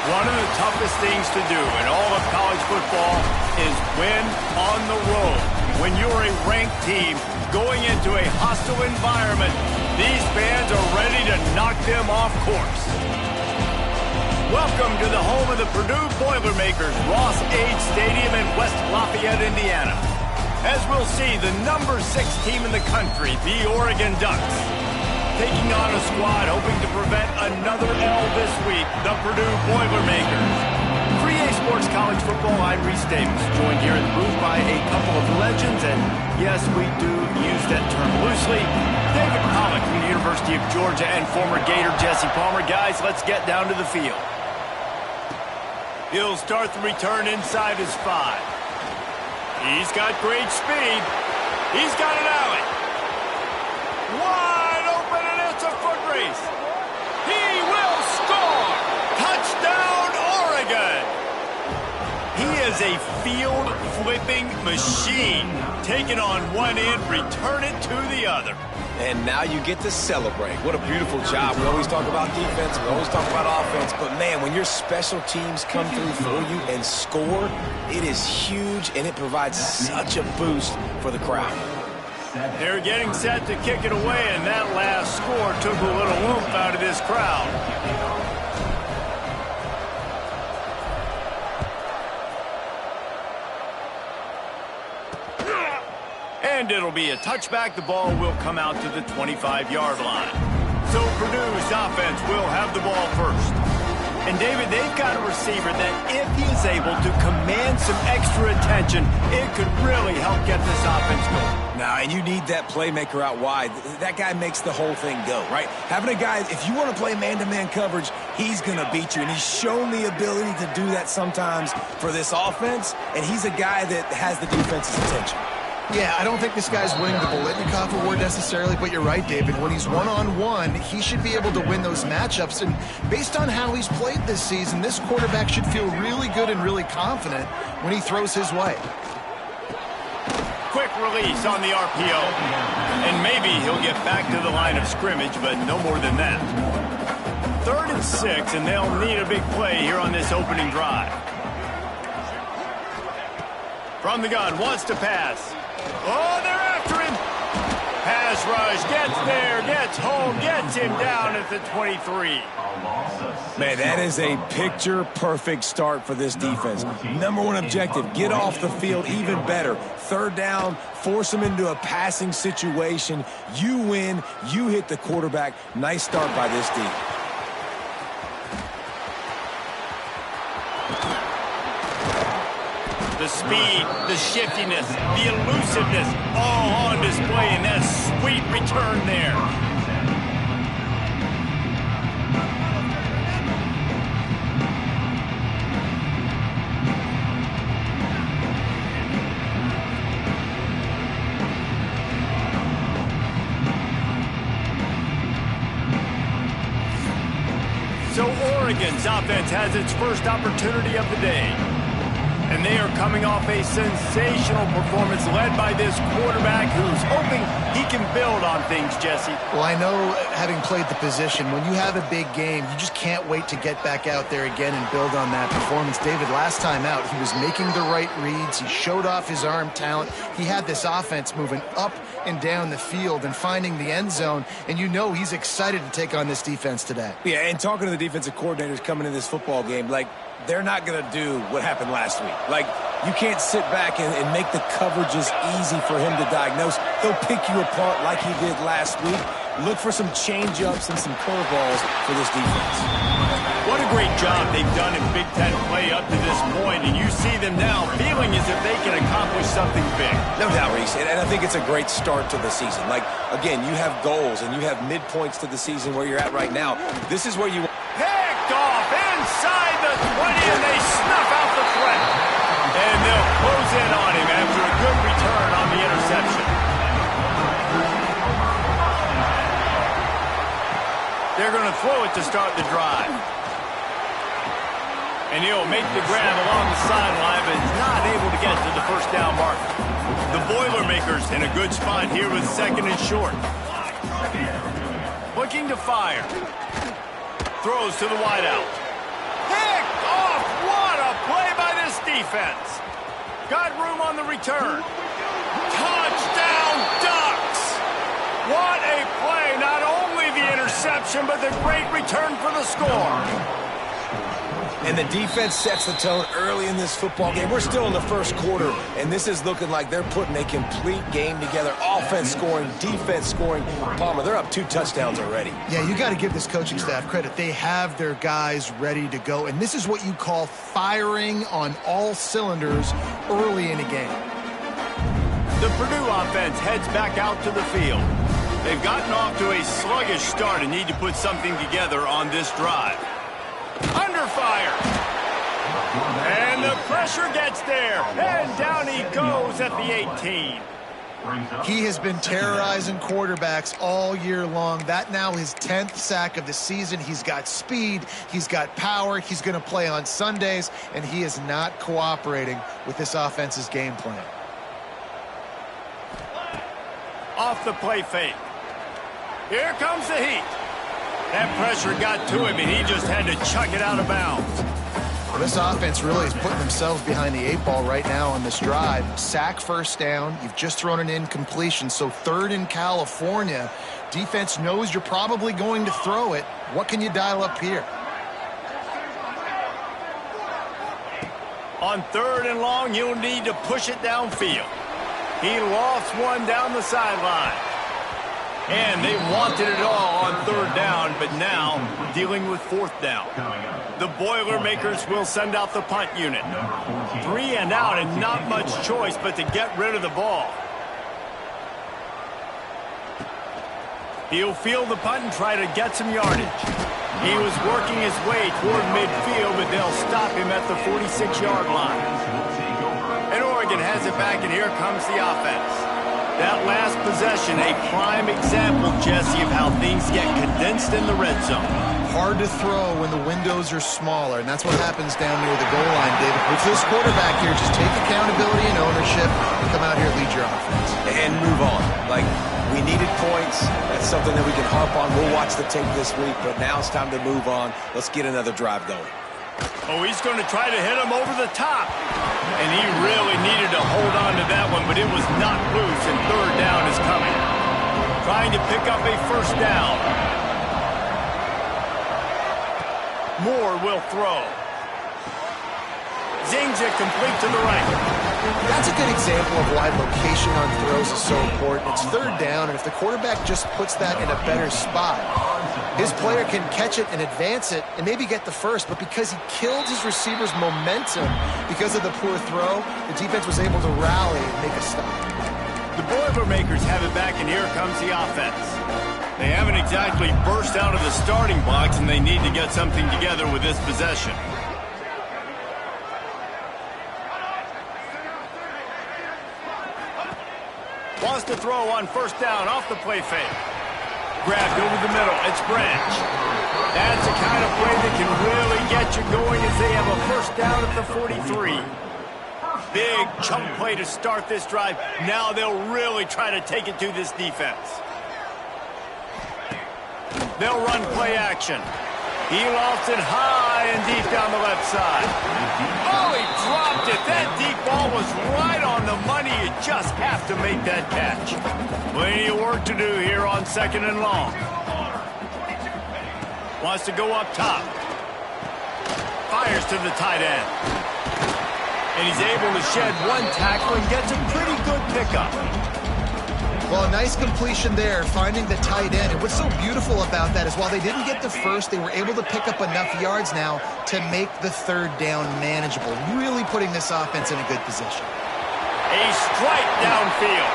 One of the toughest things to do in all of college football is win on the road. When you're a ranked team going into a hostile environment, these fans are ready to knock them off course. Welcome to the home of the Purdue Boilermakers, Ross Age Stadium in West Lafayette, Indiana. As we'll see, the number 6 team in the country, the Oregon Ducks, taking on a squad hoping to prevent another L this week, the Purdue Boilermakers. For EA Sports College Football, I'm Reese Davis, joined here in the booth by a couple of legends, and yes, we do use that term loosely. David Pollock from the University of Georgia and former Gator Jesse Palmer. Guys, let's get down to the field. He'll start the return inside his 5. He's got great speed. He's got an alley. Wide open, and it's a foot race. He will score! Touchdown, Oregon! He is a field-flipping machine. Take it on one end, return it to the other. And now you get to celebrate. What a beautiful job. We always talk about defense, we always talk about offense, but man, when your special teams come through for you and score, it is huge, and it provides such a boost for the crowd. They're getting set to kick it away, and that last score took a little oomph out of this crowd. And it'll be a touchback. The ball will come out to the 25-yard line. So Purdue's offense will have the ball first. And, David, they've got a receiver that if he is able to command some extra attention, it could really help get this offense going. Now, and you need that playmaker out wide. That guy makes the whole thing go, right? Having a guy, if you want to play man-to-man coverage, he's going to beat you. And he's shown the ability to do that sometimes for this offense. And he's a guy that has the defense's attention. Yeah, I don't think this guy's winning the Bolitnikoff Award necessarily, but you're right, David. When he's one-on-one, he should be able to win those matchups. And based on how he's played this season, this quarterback should feel really good and really confident when he throws his way. Quick release on the RPO. And maybe he'll get back to the line of scrimmage, but no more than that. 3rd and 6, and they'll need a big play here on this opening drive. From the gun, wants to pass. Oh, they're after him. Pass rush, gets there, gets home, gets him down at the 23. Man, that is a picture-perfect start for this defense. Number 1 objective, get off the field even better. 3rd down, force them into a passing situation. You win, you hit the quarterback. Nice start by this team. The speed, the shiftiness, the elusiveness, all on display in that sweet return there. So Oregon's offense has its first opportunity of the day. And they are coming off a sensational performance led by this quarterback who's hoping he can build on things, Jesse. Well, I know, having played the position, when you have a big game, you just can't wait to get back out there again and build on that performance. David, last time out, he was making the right reads. He showed off his arm talent. He had this offense moving up and down the field and finding the end zone. And you know he's excited to take on this defense today. Yeah, and talking to the defensive coordinators coming in this football game, like, they're not going to do what happened last week. Like, you can't sit back and make the coverages easy for him to diagnose. He'll pick you apart like he did last week. Look for some change-ups and some curveballs for this defense. What a great job they've done in Big Ten play up to this point, and you see them now feeling as if they can accomplish something big. No doubt, Reese, and I think it's a great start to the season. Like, again, you have goals and you have midpoints to the season where you're at right now. This is where you... Picked off inside the 20, and they snuff out the threat. And they'll close in on him after a good return on the interception. They're going to throw it to start the drive. And he'll make the grab along the sideline, but is not able to get to the first down marker. The Boilermakers in a good spot here with 2nd and short. Looking to fire. Throws to the wideout. Picked defense. Got room on the return. Touchdown, Ducks! What a play. Not only the interception, but the great return for the score. And the defense sets the tone early in this football game. We're still in the first quarter, and this is looking like they're putting a complete game together. Offense scoring, defense scoring. Palmer, they're up 2 touchdowns already. Yeah, you got to give this coaching staff credit. They have their guys ready to go, and this is what you call firing on all cylinders early in a game. The Purdue offense heads back out to the field. They've gotten off to a sluggish start and need to put something together on this drive. Under fire. And the pressure gets there. And down he goes at the 18. He has been terrorizing quarterbacks all year long. That now his 10th sack of the season. He's got speed. He's got power. He's going to play on Sundays. And he is not cooperating with this offense's game plan. Off the play fake. Here comes the heat. That pressure got to him, and he just had to chuck it out of bounds. Well, this offense really is putting themselves behind the 8 ball right now on this drive. Sack first down. You've just thrown an incompletion, so 3rd in California. Defense knows you're probably going to throw it. What can you dial up here? On 3rd and long, you'll need to push it downfield. He lost one down the sideline. And they wanted it all on 3rd down, but now dealing with 4th down. The Boilermakers will send out the punt unit. 3 and out, and not much choice but to get rid of the ball. He'll field the punt and try to get some yardage. He was working his way toward midfield, but they'll stop him at the 46-yard line. And Oregon has it back, and here comes the offense. That last possession, a prime example, Jesse, of how things get condensed in the red zone. Hard to throw when the windows are smaller, and that's what happens down near the goal line, David. With this quarterback here, just take accountability and ownership and come out here and lead your offense. And move on. Like, we needed points. That's something that we can harp on. We'll watch the tape this week, but now it's time to move on. Let's get another drive going. Oh, he's going to try to hit him over the top. And he really needed to hold on to that one, but it was not loose, and 3rd down is coming. Trying to pick up a 1st down. Moore will throw. Zings it complete to the right. That's a good example of why location on throws is so important. It's 3rd down, and if the quarterback just puts that in a better spot, his player can catch it and advance it and maybe get the 1st, but because he killed his receiver's momentum because of the poor throw, the defense was able to rally and make a stop. The Boilermakers have it back, and here comes the offense. They haven't exactly burst out of the starting blocks, and they need to get something together with this possession. Wants to throw on 1st down off the play fake. Grabbed over the middle. It's Branch. That's the kind of play that can really get you going as they have a 1st down at the 43. Big chunk play to start this drive. Now they'll really try to take it to this defense. They'll run play action. He lofts it high and deep down the left side. Oh, he dropped it. That deep ball was right on the money. You just have to make that catch. Plenty of work to do here on 2nd and long. Wants to go up top. Fires to the tight end. And he's able to shed one tackle and gets a pretty good pickup. Well, a nice completion there, finding the tight end. And what's so beautiful about that is while they didn't get the 1st, they were able to pick up enough yards now to make the 3rd down manageable, really putting this offense in a good position. A strike downfield.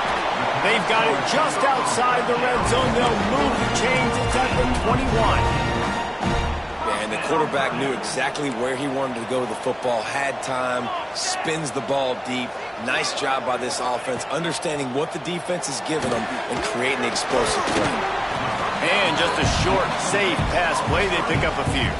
They've got it just outside the red zone. They'll move the chains. It's at the 21. And the quarterback knew exactly where he wanted to go with the football, had time, spins the ball deep. Nice job by this offense, understanding what the defense is giving them and creating the explosive play. And just a short, safe pass play. They pick up a few.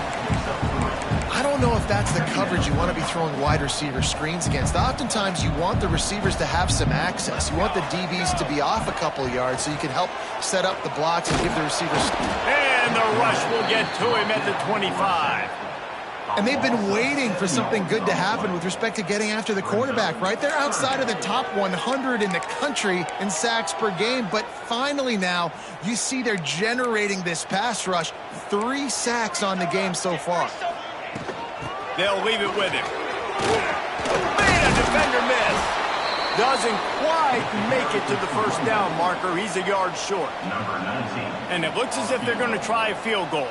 I don't know if that's the coverage you want to be throwing wide receiver screens against. Oftentimes, you want the receivers to have some access. You want the DBs to be off a couple yards so you can help set up the blocks and give the receivers. And the rush will get to him at the 25. And they've been waiting for something good to happen with respect to getting after the quarterback, right? They're outside of the top 100 in the country in sacks per game, but finally now you see they're generating this pass rush. 3 sacks on the game so far. They'll leave it with him. Man, a defender missed. Doesn't quite make it to the first down marker. He's a yard short. Number 19. And it looks as if they're going to try a field goal.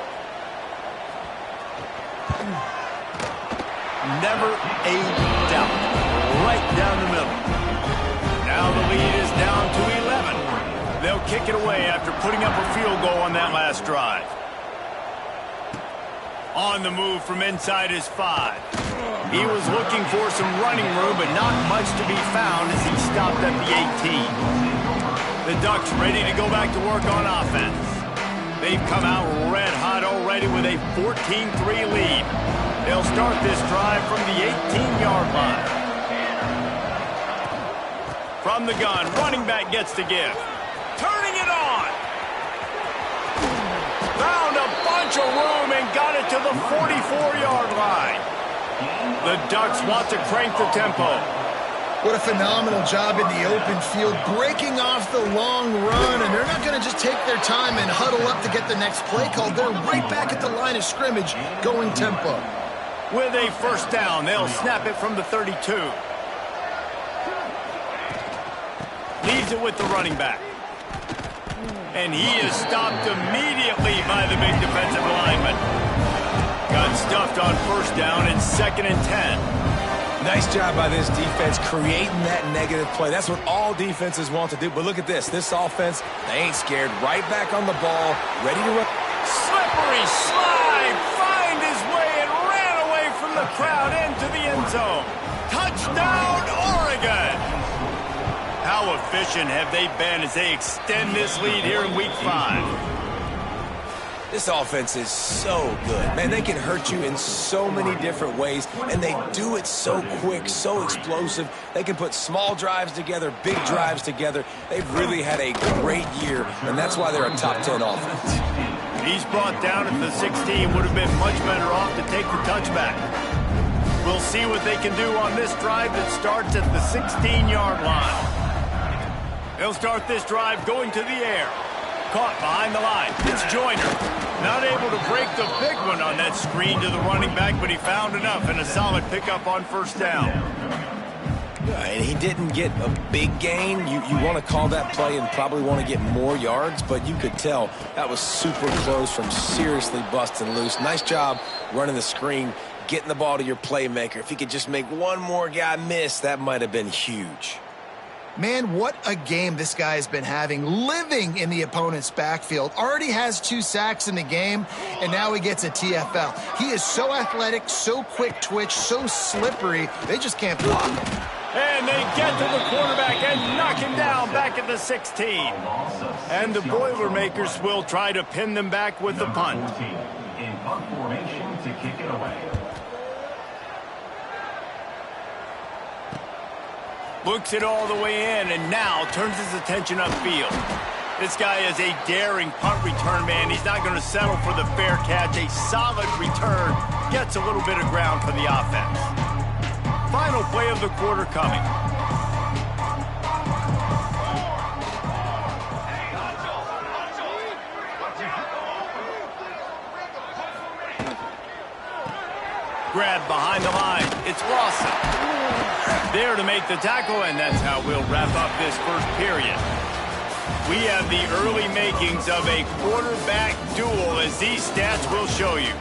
Never a doubt. Right down the middle. Now the lead is down to 11. They'll kick it away after putting up a field goal on that last drive. On the move from inside his 5. He was looking for some running room, but not much to be found as he stopped at the 18. The Ducks ready to go back to work on offense. They've come out red hot already with a 14-3 lead. They'll start this drive from the 18-yard line. From the gun, running back gets to give. Turning it on. Found a bunch of room and got it to the 44-yard line. The Ducks want to crank the tempo. What a phenomenal job in the open field, breaking off the long run, and they're not going to just take their time and huddle up to get the next play called. They're right back at the line of scrimmage, going tempo. With a first down, they'll snap it from the 32. Leaves it with the running back. And he is stopped immediately by the big defensive lineman. Got stuffed on first down and 2nd and 10. Nice job by this defense creating that negative play. That's what all defenses want to do. But look at this. This offense, they ain't scared. Right back on the ball, ready to run. Slippery slide. Find his way and ran away from the crowd into the end zone. Touchdown, Oregon. How efficient have they been as they extend this lead here in Week 5? This offense is so good. Man, they can hurt you in so many different ways, and they do it so quick, so explosive. They can put small drives together, big drives together. They've really had a great year, and that's why they're a top 10 offense. He's brought down at the 16. Would have been much better off to take the touchback. We'll see what they can do on this drive that starts at the 16-yard line. They'll start this drive going to the air. Caught behind the line. It's Joyner. Not able to break the big one on that screen to the running back, but he found enough and a solid pickup on first down. And he didn't get a big gain. You want to call that play and probably want to get more yards, but you could tell that was super close from seriously busting loose. Nice job running the screen, getting the ball to your playmaker. If he could just make one more guy miss, that might have been huge. Man, what a game this guy has been having, living in the opponent's backfield. Already has 2 sacks in the game, and now he gets a TFL. He is so athletic, so quick twitch, so slippery, they just can't block him. And they get to the quarterback and knock him down back at the 16. And the Boilermakers will try to pin them back with the punt. In punt formation to kick it away. Looks it all the way in and now turns his attention upfield. This guy is a daring punt return man. He's not going to settle for the fair catch. A solid return. Gets a little bit of ground for the offense. Final play of the quarter coming. Grab behind the line. It's Lawson. There to make the tackle, and that's how we'll wrap up this first period. We have the early makings of a quarterback duel, as these stats will show you.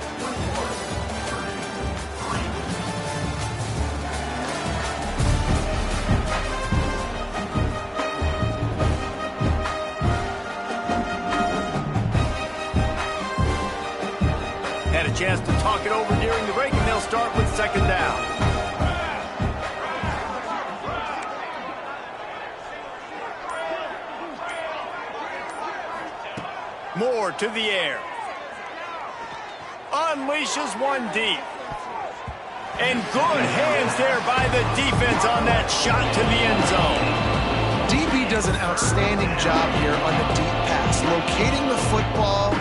Had a chance to talk it over during the break, and they'll start with 2nd down. Moore to the air. Unleashes one deep. And good hands there by the defense on that shot to the end zone. DB does an outstanding job here on the deep pass. Locating the football,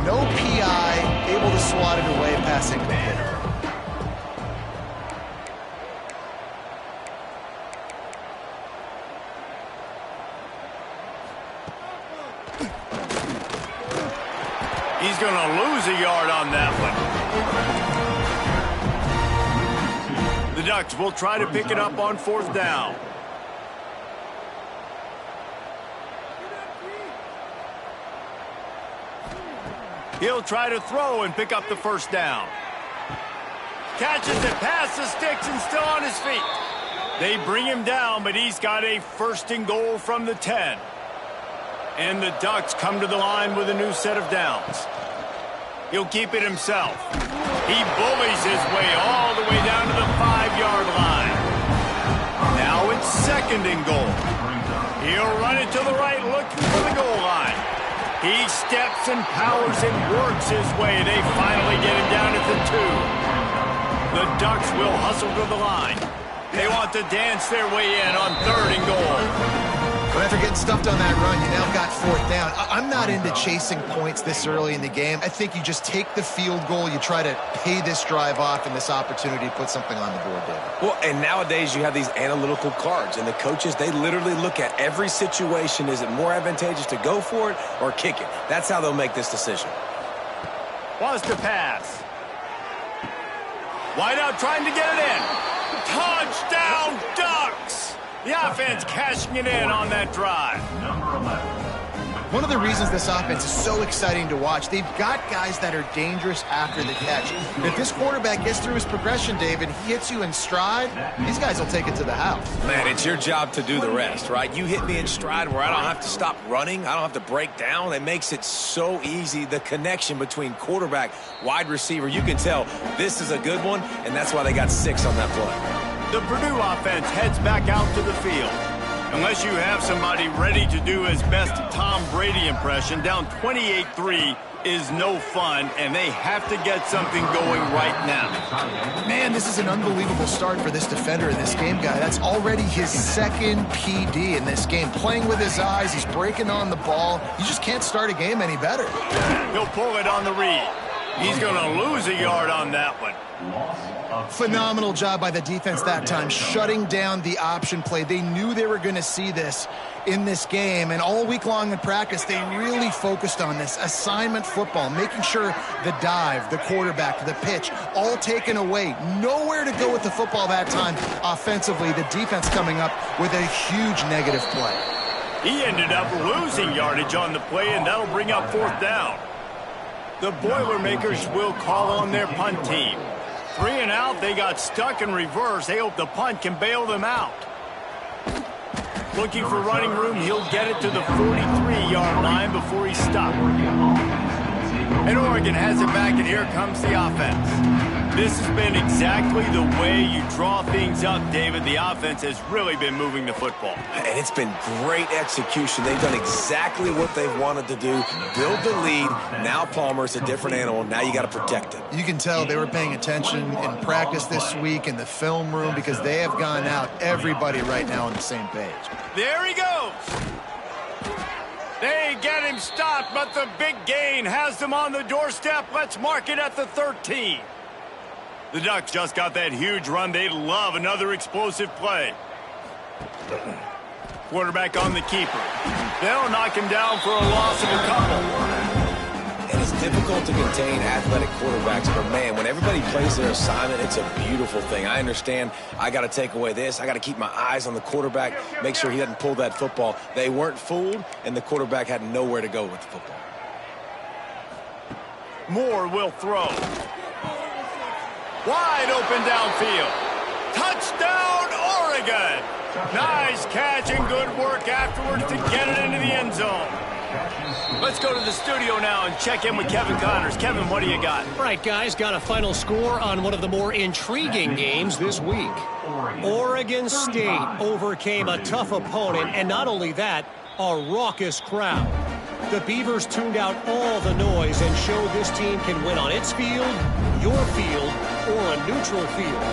no PI, able to swat it away, passing the hitter. going to lose a yard on that one. The Ducks will try to pick it up on 4th down. He'll try to throw and pick up the 1st down. Catches it past the sticks and still on his feet. They bring him down, but he's got a 1st and goal from the 10. And the Ducks come to the line with a new set of downs. He'll keep it himself. He bullies his way all the way down to the 5-yard line. Now it's 2nd and goal. He'll run it to the right, looking for the goal line. He steps and powers and works his way. They finally get him down at the 2. The Ducks will hustle to the line. They want to dance their way in on 3rd and goal. But after getting stuffed on that run, you now got 4th down. I'm not into chasing points this early in the game. I think you just take the field goal. You try to pay this drive off and this opportunity to put something on the board, David. Well, and nowadays you have these analytical cards, and the coaches, they literally look at every situation. Is it more advantageous to go for it or kick it? That's how they'll make this decision. Wants to pass. Wide out trying to get it in. Touchdown, Ducks! The offense cashing it in on that drive. One of the reasons this offense is so exciting to watch, they've got guys that are dangerous after the catch. If this quarterback gets through his progression, David, he hits you in stride, these guys will take it to the house. Man, it's your job to do the rest, right? You hit me in stride where I don't have to stop running. I don't have to break down. It makes it so easy. The connection between quarterback, wide receiver, you can tell this is a good one, and that's why they got 6 on that play. The Purdue offense heads back out to the field. Unless you have somebody ready to do his best Tom Brady impression, down 28-3 is no fun, and they have to get something going right now. Man, this is an unbelievable start for this defender in this game, guy. That's already his 2nd PD in this game. Playing with his eyes, he's breaking on the ball. You just can't start a game any better. He'll pull it on the read. He's going to lose a yard on that one. Phenomenal job by the defense that time, shutting down the option play. They knew they were going to see this in this game, and all week long in practice, they really focused on this assignment football, making sure the dive, the quarterback, the pitch, all taken away. Nowhere to go with the football that time offensively. The defense coming up with a huge negative play. He ended up losing yardage on the play, and that'll bring up 4th down. The Boilermakers will call on their punt team. 3 and out, they got stuck in reverse. They hope the punt can bail them out. Looking for running room, he'll get it to the 43-yard line before he's stopped. And Oregon has it back, and here comes the offense. This has been exactly the way you draw things up, David. The offense has really been moving the football. And it's been great execution. They've done exactly what they've wanted to do. Build the lead. Now Palmer's a different animal. Now you got to protect it. You can tell they were paying attention in practice this week in the film room because they have gone out, everybody right now on the same page. There he goes. They get him stopped, but the big gain has them on the doorstep. Let's mark it at the 13. The Ducks just got that huge run. They love another explosive play. Quarterback on the keeper. They'll knock him down for a loss of a couple. And it's difficult to contain athletic quarterbacks, but man, when everybody plays their assignment, it's a beautiful thing. I understand I got to take away this. I got to keep my eyes on the quarterback, make sure he doesn't pull that football. They weren't fooled, and the quarterback had nowhere to go with the football. Moore will throw. Wide open downfield. Touchdown, Oregon! Nice catch and good work afterwards to get it into the end zone. Let's go to the studio now and check in with Kevin Connors. Kevin, what do you got? Right, guys, got a final score on one of the more intriguing games this week. Oregon State overcame a tough opponent, and not only that, a raucous crowd. The Beavers tuned out all the noise and showed this team can win on its field, your field, or a neutral field.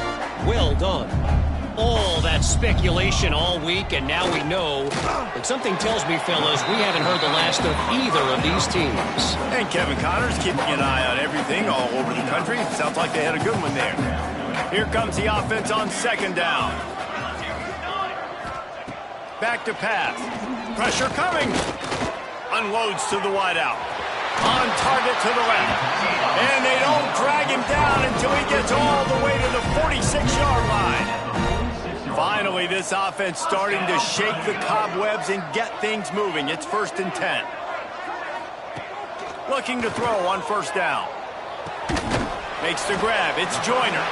Well done. All that speculation all week, and now we know. But something tells me, fellas, we haven't heard the last of either of these teams. And Kevin Connors keeping an eye on everything all over the country. Sounds like they had a good one there. Here comes the offense on 2nd down. Back to pass. Pressure coming. Unloads to the wideout. on target to the left. And they don't drag him down until he gets all the way to the 46-yard line. Finally, this offense starting to shake the cobwebs and get things moving. It's 1st and 10. Looking to throw on 1st down. Makes the grab. It's Joyner.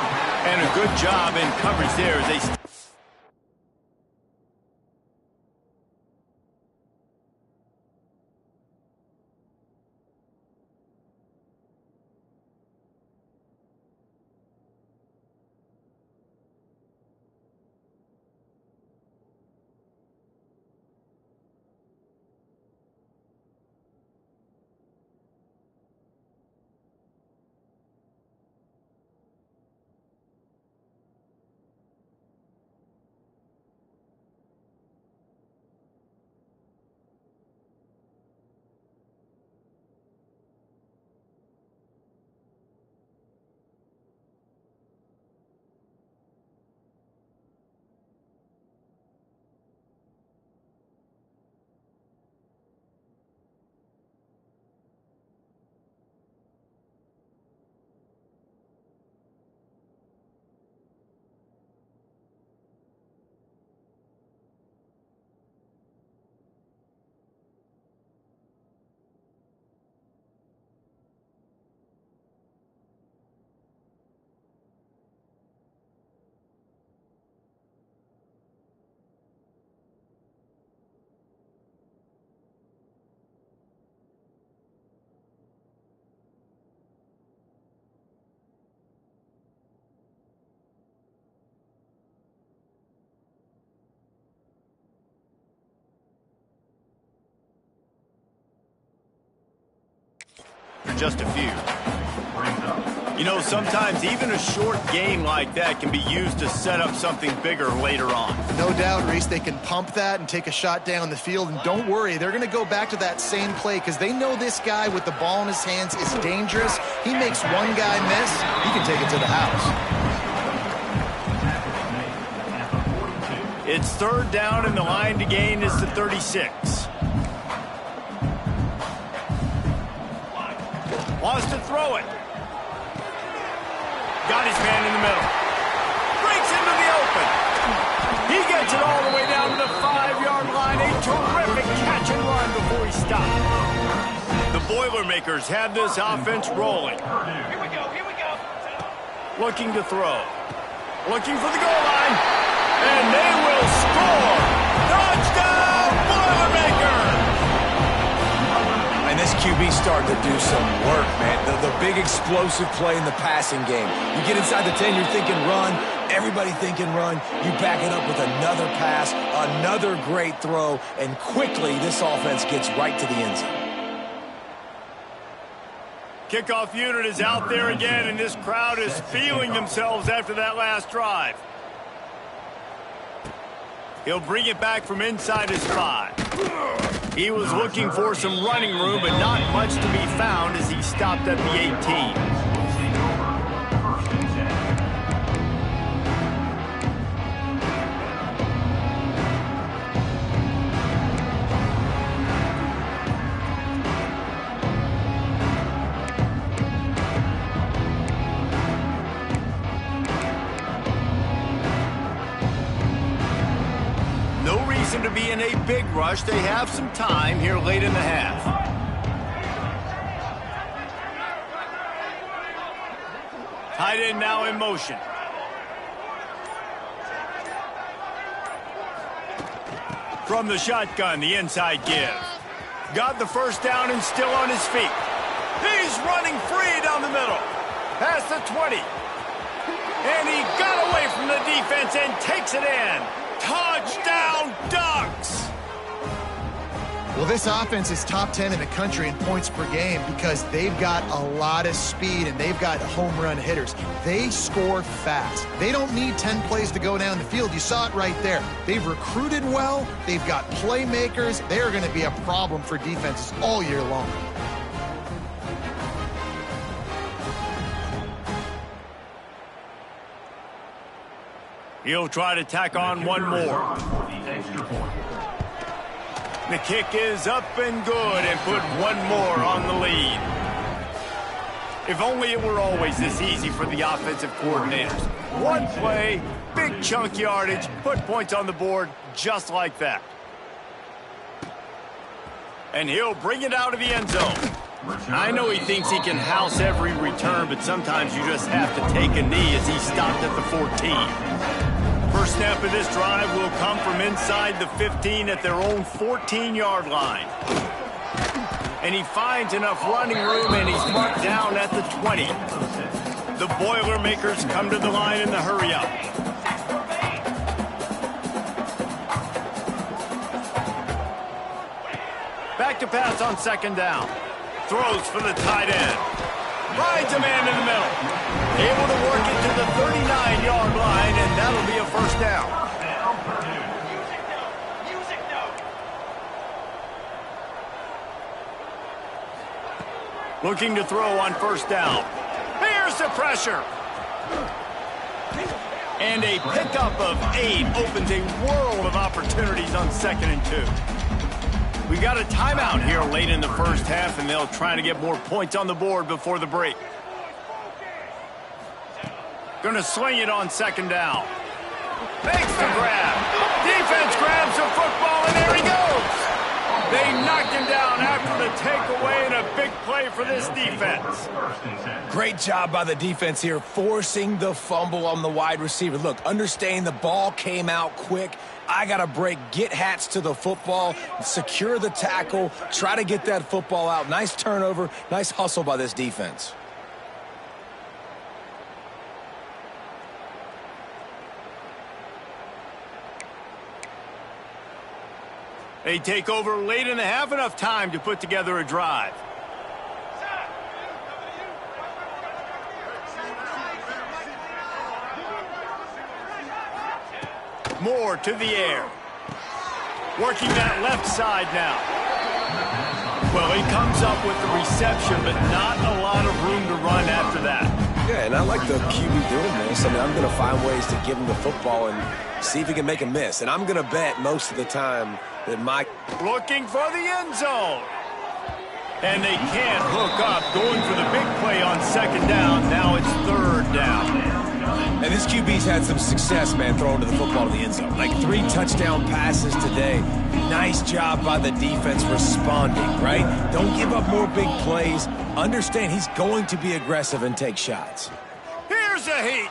And a good job in coverage there as they... Just a few. You know, sometimes even a short game like that can be used to set up something bigger later on. No doubt, Reese, they can pump that and take a shot down the field. And don't worry, they're going to go back to that same play because they know this guy with the ball in his hands is dangerous. He makes one guy miss, he can take it to the house. It's 3rd down and the line to gain is the 36. Wants to throw it. Got his man in the middle. Breaks into the open. He gets it all the way down to the 5-yard line. A terrific catch and run before he stopped. The Boilermakers have this offense rolling. Here we go. Looking to throw. Looking for the goal line. And they will score. Touchdown, Boilermakers! And this QB starting to do some work, man. The big explosive play in the passing game. You get inside the 10, you're thinking run. Everybody thinking run. You back it up with another pass, another great throw, and quickly this offense gets right to the end zone. Kickoff unit is out there again, and this crowd is feeling themselves after that last drive. He'll bring it back from inside his 5. He was looking for some running room, but not much to be found as he stopped at the 18. To be in a big rush. They have some time here late in the half. Tight end now in motion. From the shotgun, the inside give. Got the first down and still on his feet. He's running free down the middle. Past the 20. And he got away from the defense and takes it in. Touchdown, Ducks! Well, this offense is top 10 in the country in points per game because they've got a lot of speed and they've got home run hitters. They score fast. They don't need 10 plays to go down the field. You saw it right there. They've recruited well. They've got playmakers. They're going to be a problem for defenses all year long. He'll try to tack on one more. The kick is up and good and put one more on the lead. If only it were always this easy for the offensive coordinators. One play, big chunk yardage, put points on the board just like that. And he'll bring it out of the end zone. I know he thinks he can house every return, but sometimes you just have to take a knee as he stopped at the 14. First snap of this drive will come from inside the 15 at their own 14-yard line. And he finds enough running room, and he's marked down at the 20. The Boilermakers come to the line in the hurry-up. Back to pass on second down. Throws for the tight end. Finds a man in the middle. Able to work it to the 39-yard line, and that'll be a first down. Looking to throw on first down. Here's the pressure. And a pickup of 8 opens a world of opportunities on 2nd and 2. We got a timeout here late in the first half, and they'll try to get more points on the board before the break. Going to sling it on second down. Makes the grab. Defense grabs the football, and there he goes. They knocked him down after the takeaway, and a big play for this defense. Great job by the defense here, forcing the fumble on the wide receiver. Look, understand the ball came out quick. I got to break, get hats to the football, secure the tackle, try to get that football out. Nice turnover, nice hustle by this defense. They take over late in the half, enough time to put together a drive. Moore to the air. Working that left side now. Well, he comes up with the reception, but not a lot of room to run after that. Yeah, and I like the QB doing this. I mean, I'm going to find ways to give him the football and see if he can make a miss. And I'm going to bet most of the time that Mike... Looking for the end zone. And they can't hook up. Going for the big play on second down. Now it's third down. And this QB's had some success, man, throwing to the football in the end zone. Like 3 touchdown passes today. Nice job by the defense responding, right? Don't give up more big plays. Understand he's going to be aggressive and take shots. Here's a heat.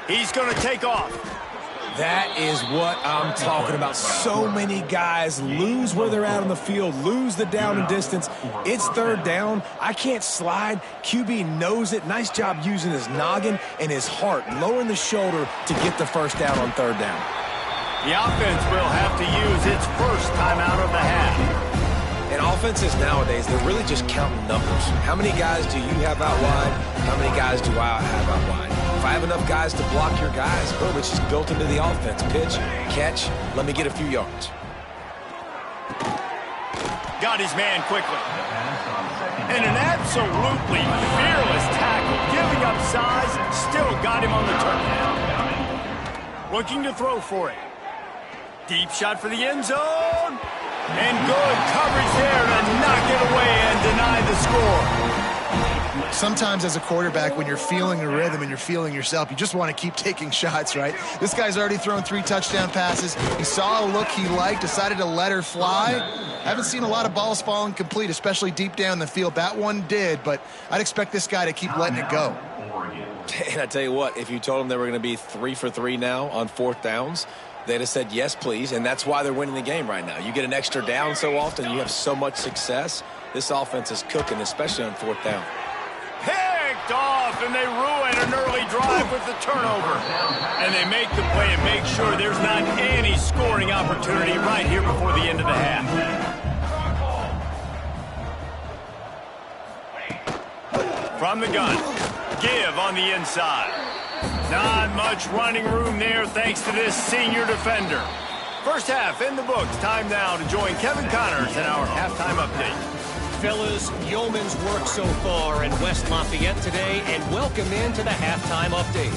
He's going to take off. That is what I'm talking about. So many guys lose where they're at on the field, lose the down and distance. It's third down. I can't slide. QB knows it. Nice job using his noggin and his heart, lowering the shoulder to get the first down on third down. The offense will have to use its first timeout of the half. And offenses nowadays, they're really just counting numbers. How many guys do you have out wide? How many guys do I have out wide? If I have enough guys to block your guys, boom, it's just built into the offense. Pitch, catch, let me get a few yards. Got his man quickly. And an absolutely fearless tackle, giving up size, still got him on the turn. Looking to throw for it. Deep shot for the end zone. And good coverage there to knock it away and deny the score. Sometimes as a quarterback, when you're feeling a rhythm and you're feeling yourself, you just want to keep taking shots, right? This guy's already thrown 3 touchdown passes. He saw a look he liked, decided to let her fly. Haven't seen a lot of balls falling complete, especially deep down the field. That one did, but I'd expect this guy to keep letting it go. And I tell you what, if you told them they were going to be 3 for 3 now on 4th downs, they'd have said, yes, please, and that's why they're winning the game right now. You get an extra down so often, you have so much success. This offense is cooking, especially on 4th down. Picked off, and they ruin an early drive with the turnover. And they make the play and make sure there's not any scoring opportunity right here before the end of the half. From the gun, give on the inside. Not much running room there thanks to this senior defender. First half in the books. Time now to join Kevin Connors in our halftime update. Fellas, yeoman's work so far in West Lafayette today, and welcome into the halftime update.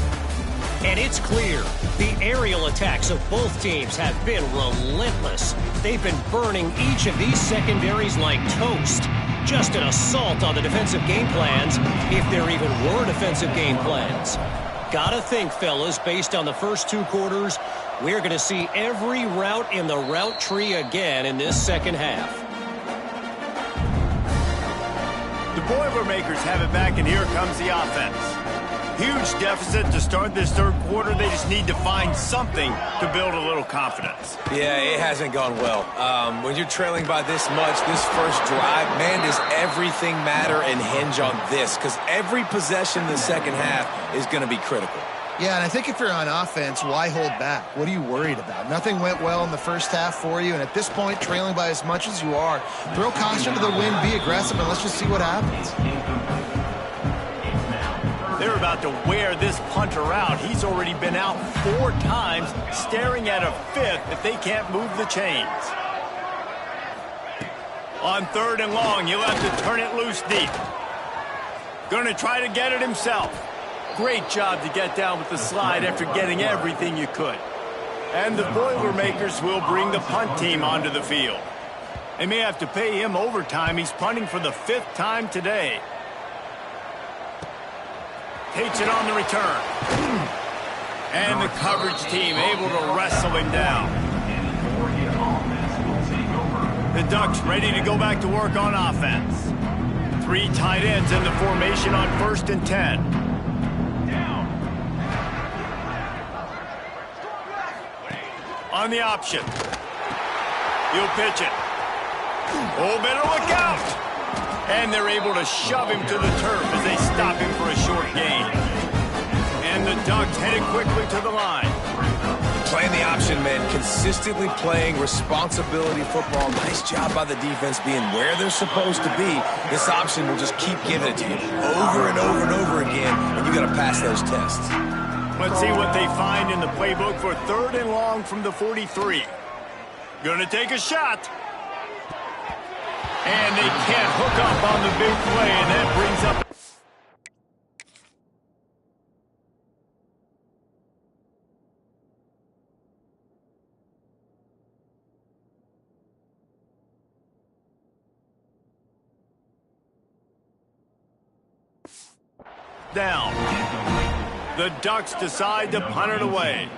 And it's clear the aerial attacks of both teams have been relentless. They've been burning each of these secondaries like toast. Just an assault on the defensive game plans, if there even were defensive game plans. Gotta think, fellas, based on the first 2 quarters, we're going to see every route in the route tree again in this second half. The Boilermakers have it back, and here comes the offense. Huge deficit to start this third quarter. They just need to find something to build a little confidence. Yeah, it hasn't gone well. When you're trailing by this much, this first drive, man, does everything matter and hinge on this? Because every possession in the second half is going to be critical. Yeah, and I think if you're on offense, why hold back? What are you worried about? Nothing went well in the first half for you, and at this point, trailing by as much as you are, throw caution to the wind, be aggressive, and let's just see what happens. They're about to wear this punter out. He's already been out 4 times, staring at a 5th if they can't move the chains. On 3rd and long, he'll have to turn it loose deep. Going to try to get it himself. Great job to get down with the slide after getting everything you could. And the Boilermakers will bring the punt team onto the field. They may have to pay him overtime. He's punting for the 5th time today. Takes it on the return. And the coverage team able to wrestle him down. The Ducks ready to go back to work on offense. 3 tight ends in the formation on 1st and 10. On the option. He'll pitch it. Oh, better look out! And they're able to shove him to the turf as they stop him for a short gain. And the Ducks headed quickly to the line. Playing the option, man. Consistently playing responsibility football. Nice job by the defense being where they're supposed to be. This option will just keep giving it to you over and over and over again, and you got to pass those tests. Let's see what they find in the playbook for 3rd and long from the 43. Gonna take a shot. And they can't hook up on the big play, and that brings up... down. The Ducks decide to punt it away.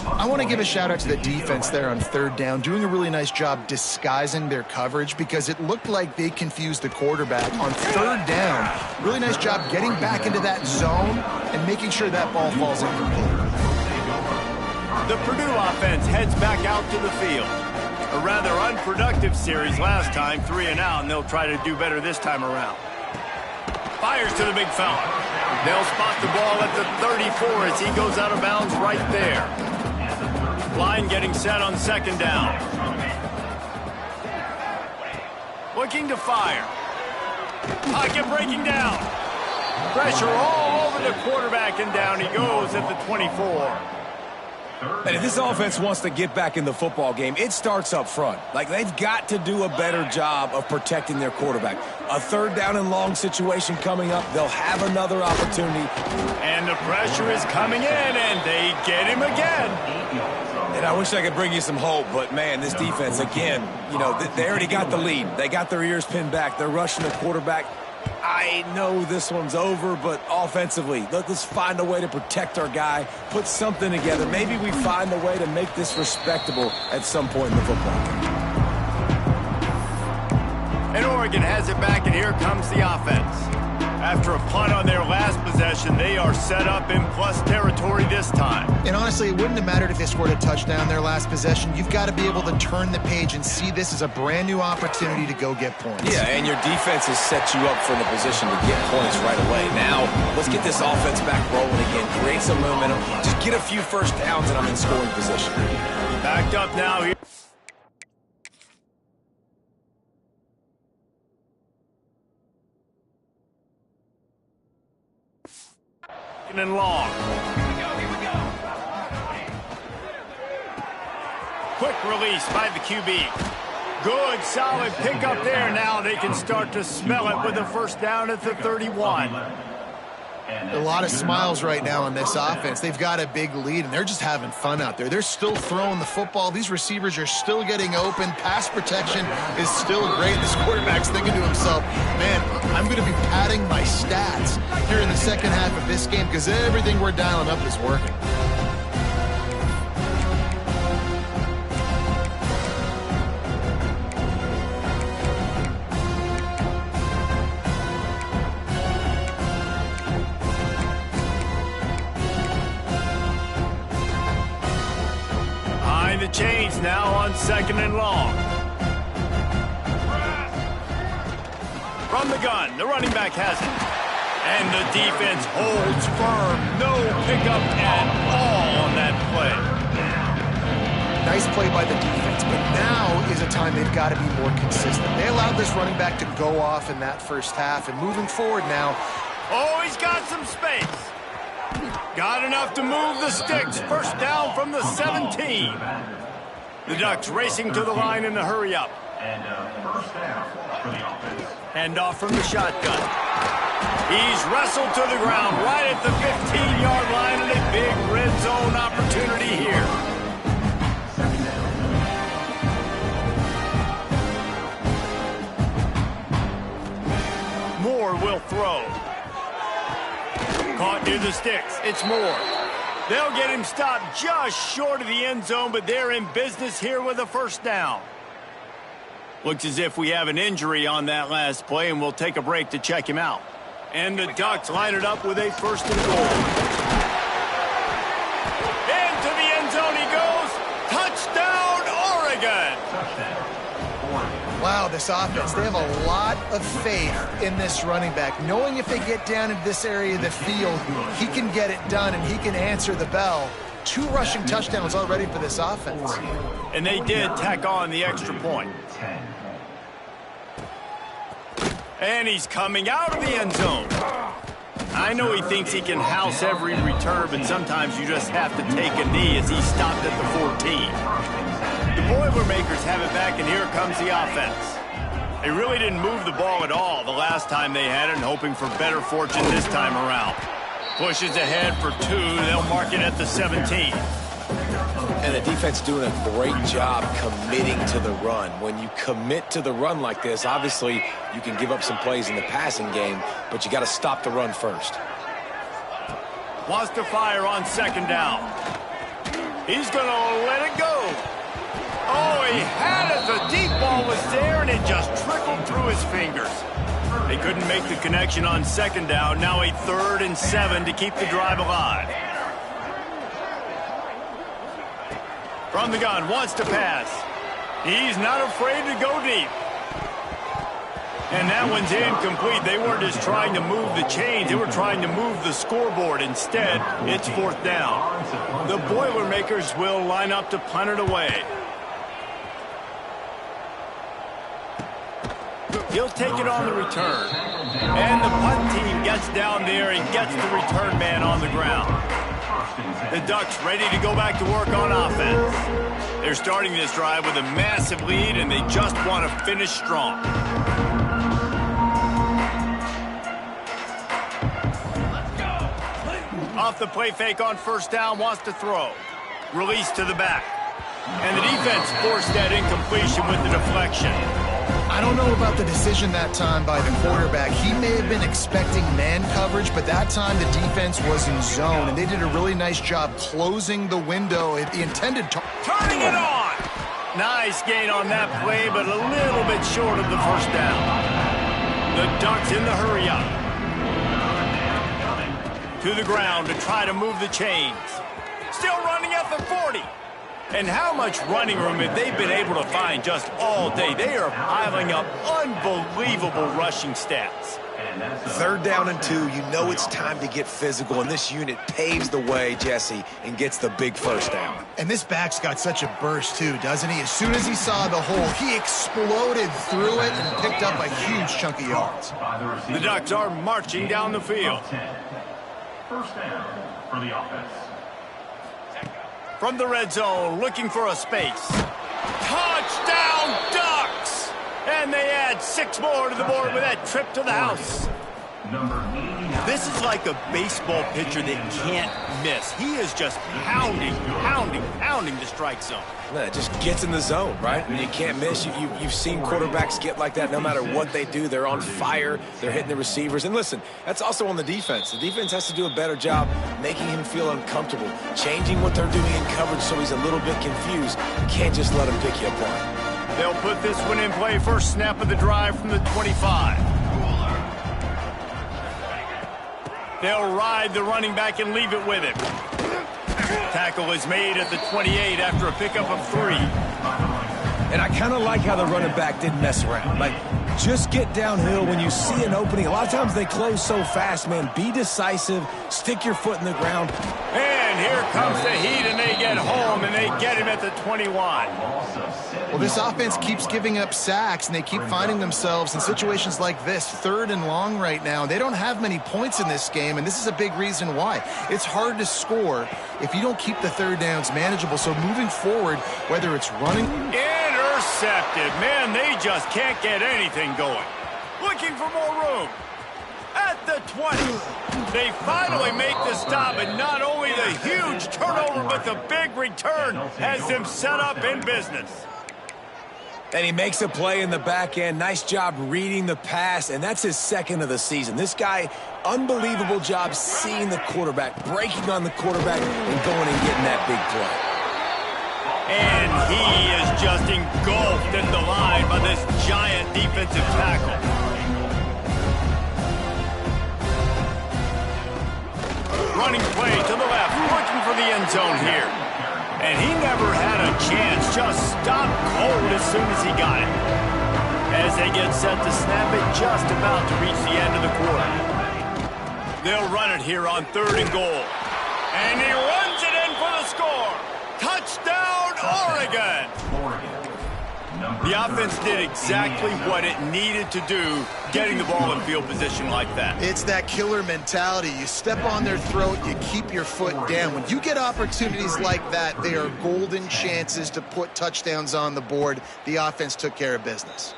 I want to give a shout out to the defense there on 3rd down, doing a really nice job disguising their coverage because it looked like they confused the quarterback on 3rd down. Really nice job getting back into that zone and making sure that ball falls incomplete. The Purdue offense heads back out to the field. A rather unproductive series last time, 3 and out, and they'll try to do better this time around. Fires to the big fella. They'll spot the ball at the 34 as he goes out of bounds right there. Line getting set on 2nd down. Looking to fire. Pocket breaking down. Pressure all over the quarterback, and down he goes at the 24. And if this offense wants to get back in the football game, it starts up front. Like, they've got to do a better job of protecting their quarterback. A 3rd down and long situation coming up. They'll have another opportunity. And the pressure is coming in, and they get him again. And I wish I could bring you some hope, but, man, this defense, again, you know, they already got the lead. They got their ears pinned back. They're rushing the quarterback. I know this one's over, but offensively, let's find a way to protect our guy, put something together. Maybe we find a way to make this respectable at some point in the football game. And Oregon has it back, and here comes the offense. After a punt on their last possession, they are set up in plus territory this time. And honestly, it wouldn't have mattered if they scored a touchdown their last possession. You've got to be able to turn the page and see this as a brand new opportunity to go get points. Yeah, and your defense has set you up for the position to get points right away. Now, let's get this offense back rolling again, create some momentum, just get a few first downs, and I'm in scoring position. Backed up now here. And long. Quick release by the QB. Good, solid pickup there. Now they can start to smell it with a 1st down at the 31. A lot of smiles right now on this offense. They've got a big lead, and they're just having fun out there. They're still throwing the football. These receivers are still getting open. Pass protection is still great. This quarterback's thinking to himself, man, I'm going to be padding my stats here in the second half of this game because everything we're dialing up is working. The chains now on 2nd and long. From the gun, the running back has it. And the defense holds firm. No pickup at all on that play. Nice play by the defense, but now is a time they've got to be more consistent. They allowed this running back to go off in that first half, and moving forward now. Oh, he's got some space. Got enough to move the sticks. First down from the 17. The Ducks racing to the line in a hurry-up. And first down for the offense. Hand off from the shotgun. He's wrestled to the ground right at the 15-yard line, and a big red zone opportunity here. Moore will throw. Caught near the sticks. It's Moore. They'll get him stopped just short of the end zone, but they're in business here with a first down. Looks as if we have an injury on that last play, and we'll take a break to check him out. And the Ducks line it up with a 1st and goal. Into the end zone he goes. Touchdown, Oregon! Wow, this offense, they have a lot of faith in this running back, knowing if they get down into this area of the field, he can get it done and he can answer the bell. 2 rushing touchdowns already for this offense. And they did tack on the extra point. And he's coming out of the end zone. I know he thinks he can house every return, but sometimes you just have to take a knee as he stopped at the 14. The Boilermakers have it back, and here comes the offense. They really didn't move the ball at all the last time they had it, and hoping for better fortune this time around. Pushes ahead for 2. They'll mark it at the 17. And the defense doing a great job committing to the run. When you commit to the run like this, obviously you can give up some plays in the passing game, but you got to stop the run first. Wants to fire on 2nd down. He's going to let it go. Oh, he had it. The deep ball was there, and it just trickled through his fingers. They couldn't make the connection on 2nd down. Now a 3rd and 7 to keep the drive alive. From the gun, wants to pass. He's not afraid to go deep. And that one's incomplete. They weren't just trying to move the chains. They were trying to move the scoreboard. Instead, it's 4th down. The Boilermakers will line up to punt it away. He'll take it on the return. And the punt team gets down there and gets the return man on the ground. The Ducks ready to go back to work on offense. They're starting this drive with a massive lead, and they just want to finish strong. Off the play fake on 1st down, wants to throw. Release to the back. And the defense forced that incompletion with the deflection. I don't know about the decision that time by the quarterback. He may have been expecting man coverage, but that time the defense was in zone, and they did a really nice job closing the window. The intended turning it on. Nice gain on that play, but a little bit short of the 1st down. The Ducks in the hurry-up. To the ground to try to move the chains. Still running at the 40. And how much running room have they been able to find just all day? They are piling up unbelievable rushing stats. 3rd down and 2, you know it's time to get physical, and this unit paves the way, Jesse, and gets the big 1st down. And this back's got such a burst, too, doesn't he? As soon as he saw the hole, he exploded through it and picked up a huge chunk of yards. The Ducks are marching down the field. 1st down for the offense. From the red zone, looking for a space. Touchdown, Ducks! And they add 6 more to the board with that trip to the house. Number 89. This is like a baseball pitcher that can't miss. He is just pounding the strike zone. It just gets in the zone, right? I mean, you can't miss. You've seen quarterbacks get like that no matter what they do. They're on fire. They're hitting the receivers. And listen, that's also on the defense. The defense has to do a better job making him feel uncomfortable, changing what they're doing in coverage so he's a little bit confused. You can't just let him pick you apart. They'll put this one in play. First snap of the drive from the 25. They'll ride the running back and leave it with him. Tackle is made at the 28 after a pickup of 3. And I kind of like how the running back didn't mess around. Like, just get downhill when you see an opening. A lot of times they close so fast, man. Be decisive. Stick your foot in the ground. And here comes the heat, and they get home, and they get him at the 21. Well, this offense keeps giving up sacks, and they keep finding themselves in situations like this, 3rd and long right now. They don't have many points in this game, and this is a big reason why. It's hard to score if you don't keep the 3rd downs manageable. So moving forward, whether it's running... Intercepted. Man, they just can't get anything going. Looking for more room. At the 20. They finally make the stop, and not only the huge turnover, but the big return has them set up in business. And he makes a play in the back end. Nice job reading the pass, and that's his 2nd of the season. This guy, unbelievable job seeing the quarterback, breaking on the quarterback, and going and getting that big play. And he is just engulfed at the line by this giant defensive tackle. Running play to the left, looking for the end zone here. And he never had a chance, just stopped cold as soon as he got it. As they get set to snap it, just about to reach the end of the quarter. They'll run it here on 3rd and goal. And he runs it in for the score. Touchdown, Oregon! The offense did exactly what it needed to do, getting the ball in field position like that. It's that killer mentality. You step on their throat, you keep your foot down. When you get opportunities like that, they are golden chances to put touchdowns on the board. The offense took care of business.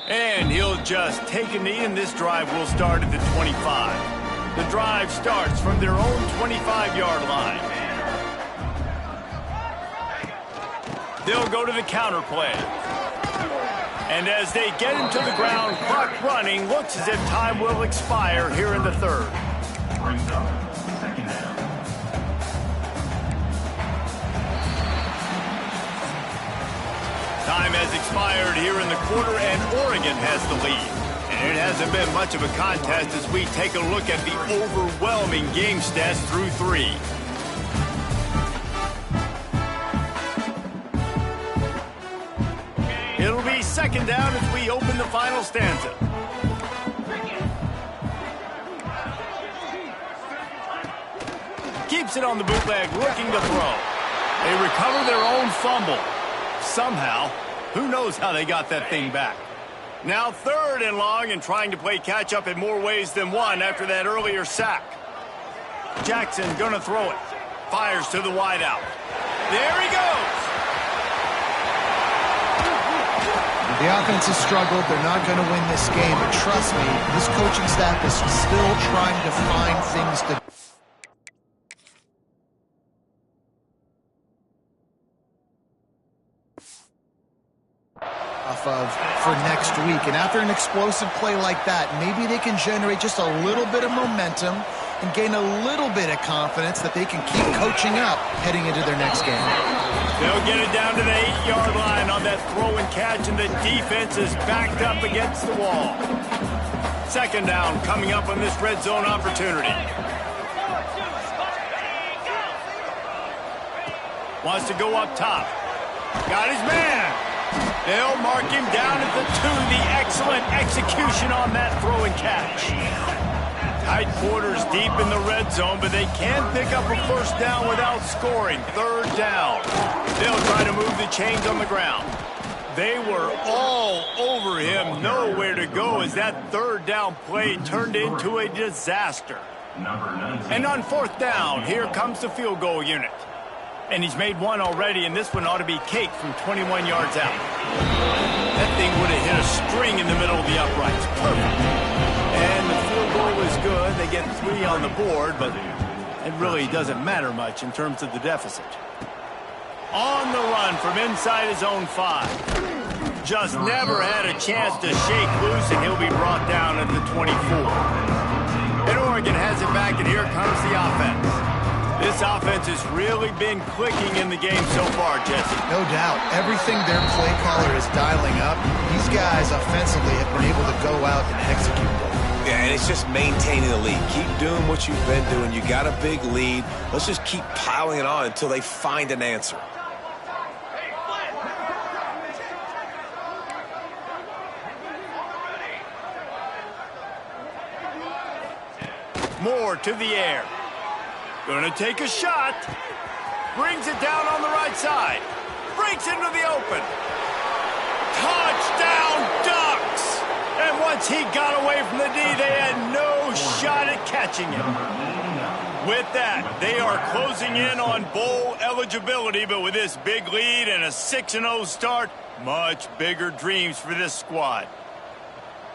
And he'll just take a knee, and this drive will start at the 25. The drive starts from their own 25-yard line. They'll go to the counter play. And as they get him to the ground, clock running, looks as if time will expire here in the 3rd. Brings up 2nd down. Time has expired here in the quarter, and Oregon has the lead. And it hasn't been much of a contest as we take a look at the overwhelming game stats through 3. It'll be 2nd down as we open the final stanza. Keeps it on the bootleg, looking to throw. They recover their own fumble. Somehow, who knows how they got that thing back. Now 3rd and long, and trying to play catch-up in more ways than one after that earlier sack. Jackson gonna throw it. Fires to the wideout. There he goes. The offense has struggled. They're not going to win this game, but trust me, this coaching staff is still trying to find things to... off of for next week. And after an explosive play like that, maybe they can generate just a little bit of momentum and gain a little bit of confidence that they can keep coaching up heading into their next game. They'll get it down to the 8-yard line on that throw and catch, and the defense is backed up against the wall. 2nd down coming up on this red zone opportunity. Wants to go up top. Got his man. They'll mark him down at the 2. The excellent execution on that throw and catch. Tight quarters deep in the red zone, but they can't pick up a 1st down without scoring. 3rd down. They'll try to move the chains on the ground. They were all over him, nowhere to go as that 3rd down play turned into a disaster. And on 4th down, here comes the field goal unit. And he's made one already, and this one ought to be cake from 21 yards out. That thing would have hit a string in the middle of the uprights. Perfect. And the field goal is good. They get 3 on the board, but it really doesn't matter much in terms of the deficit. On the run from inside his own 5. Just never had a chance to shake loose, and he'll be brought down at the 24. And Oregon has it back, and here comes the offense. This offense has really been clicking in the game so far, Jesse. No doubt. Everything their play caller is dialing up, these guys offensively have been able to go out and execute them. Yeah, and it's just maintaining the lead. Keep doing what you've been doing. You got a big lead. Let's just keep piling it on until they find an answer. Moore to the air. Gonna take a shot. Brings it down on the right side. Breaks into the open. Touchdown Ducks! And once he got away from the D, they had no shot at catching him. With that, they are closing in on bowl eligibility, but with this big lead and a 6-0 start, much bigger dreams for this squad.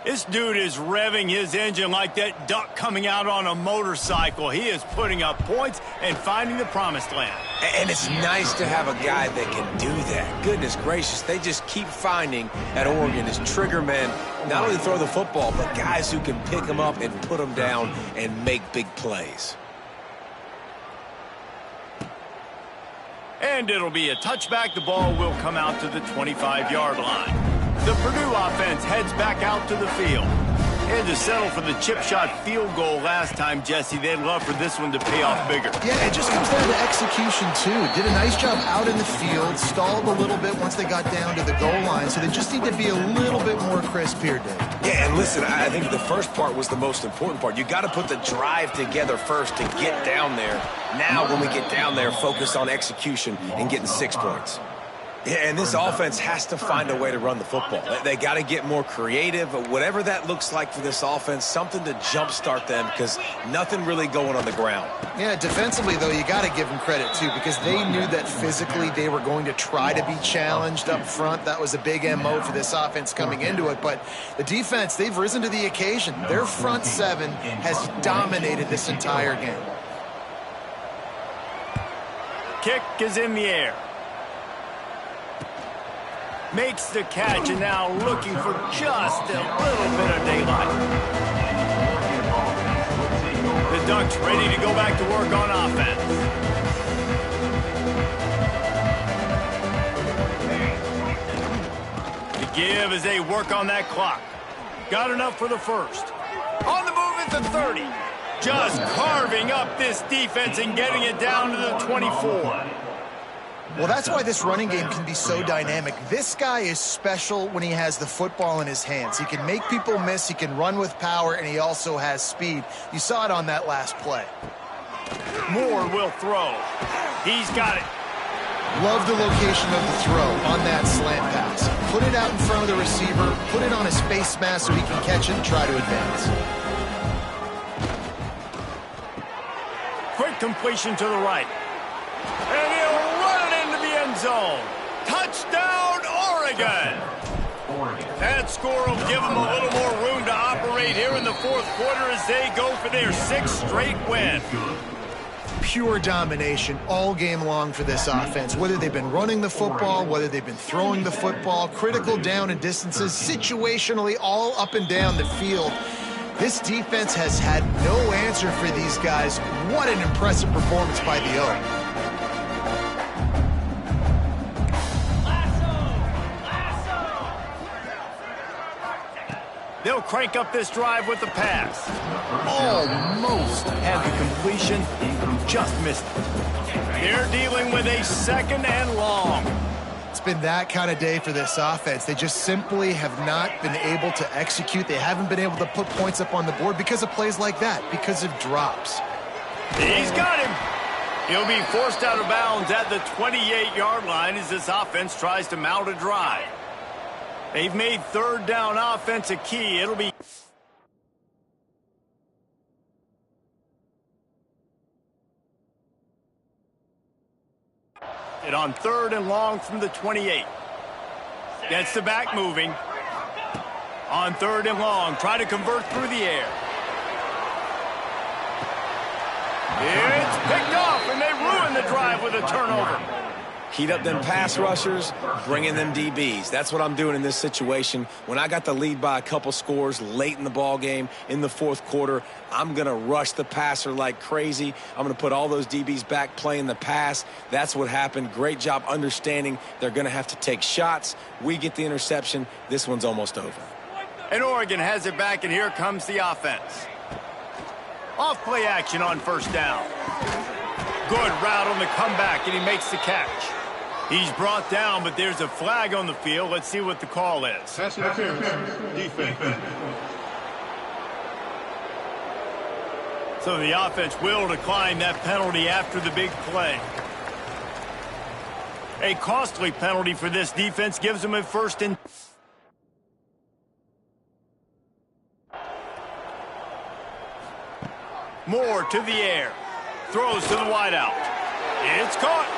This dude is revving his engine like that duck coming out on a motorcycle. He is putting up points and finding the promised land. And it's nice to have a guy that can do that. Goodness gracious, they just keep finding at Oregon as trigger men, not only throw the football, but guys who can pick them up and put them down and make big plays. And it'll be a touchback. The ball will come out to the 25-yard line. The Purdue offense heads back out to the field. Had to settle for the chip shot field goal last time, Jesse. They'd love for this one to pay off bigger. Yeah, it just comes down to execution, too. Did a nice job out in the field, stalled a little bit once they got down to the goal line, so they just need to be a little bit more crisp here, Dave. Yeah, and listen, I think the first part was the most important part. You got to put the drive together first to get down there. Now, when we get down there, focus on execution and getting 6 points. Yeah, and this offense has to find a way to run the football. They got to get more creative, whatever that looks like for this offense, something to jumpstart them because nothing really going on the ground. Yeah, defensively, though, you got to give them credit, too, because they knew that physically they were going to try to be challenged up front. That was a big MO for this offense coming into it. But the defense, they've risen to the occasion. Their front 7 has dominated this entire game. Kick is in the air. Makes the catch, and now looking for just a little bit of daylight. The Ducks ready to go back to work on offense. The give as they work on that clock. Got enough for the first. On the move at the 30. Just carving up this defense and getting it down to the 24. Well, that's why this running game can be so dynamic. This guy is special when he has the football in his hands. He can make people miss, he can run with power, and he also has speed. You saw it on that last play. Moore will throw. He's got it. Love the location of the throw on that slant pass. Put it out in front of the receiver, put it on his face mask so he can catch it and try to advance. Quick completion to the right. And he'll run it into the end zone. Touchdown, Oregon. That score will give them a little more room to operate here in the fourth quarter as they go for their 6th straight win. Pure domination all game long for this offense. Whether they've been running the football, whether they've been throwing the football, critical down and distances, situationally all up and down the field. This defense has had no answer for these guys. What an impressive performance by the O. They'll crank up this drive with the pass. Almost had the completion, just missed it. They're dealing with a 2nd and long. It's been that kind of day for this offense. They just simply have not been able to execute. They haven't been able to put points up on the board because of plays like that, because of drops. He's got him. He'll be forced out of bounds at the 28-yard line as this offense tries to mount a drive. They've made 3rd down offense a key. It'll be... it on 3rd and long from the 28. Gets the back moving. On 3rd and long, try to convert through the air. It's picked off, and they ruin the drive with a turnover. Heat up them pass rushers, bring in them DBs. That's what I'm doing in this situation. When I got the lead by a couple scores late in the ball game in the fourth quarter, I'm going to rush the passer like crazy. I'm going to put all those DBs back playing the pass. That's what happened. Great job understanding they're going to have to take shots. We get the interception. This one's almost over. And Oregon has it back, and here comes the offense. Off play action on first down. Good route on the comeback, and he makes the catch. He's brought down, but there's a flag on the field. Let's see what the call is. Pass interference. Defense. So the offense will decline that penalty after the big play. A costly penalty for this defense gives them a first and... Moore to the air. Throws to the wideout. It's caught.